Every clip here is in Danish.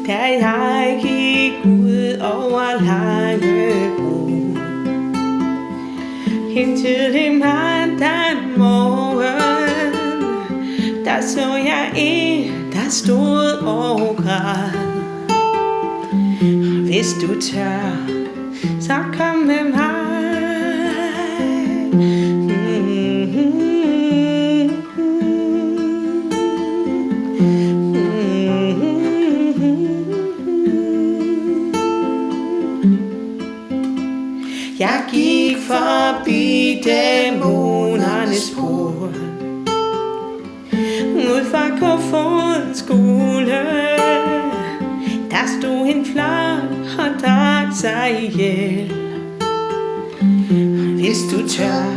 da jeg gik ud over Langebro. Indtil det mandag morgen, der så jeg en, der stod og græd. Hvis du tør, så kom med mig. Jeg gik forbi dæmonernes port, ud fra Kofoeds skole. Der stod en flok og drak sig ihjel. Hvis du tør,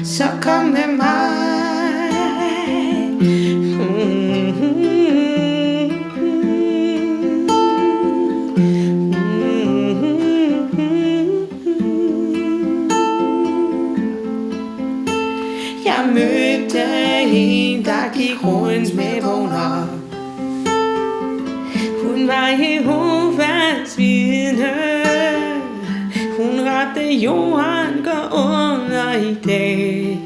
så kom med mig. Jeg mødte en, der gik rundt med vågner. Hun var Jehovas vidne. Hun råbte, jorden går under i dag.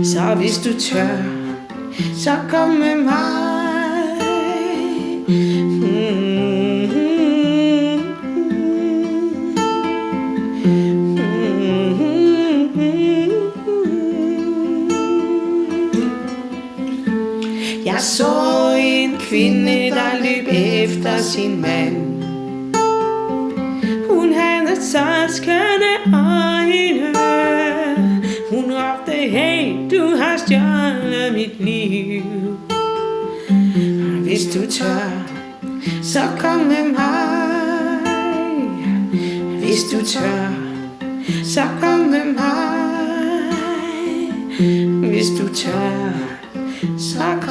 Så hvis du tør, så kom med mig. Jeg så en kvinde, der løb efter sin mand. Hun havde så skønne øjne. Hun råbte, hey, du har stjålet mit liv. Hvis du tør, så kom med mig. Hvis du tør, så kom med mig. Hvis du tør, så kom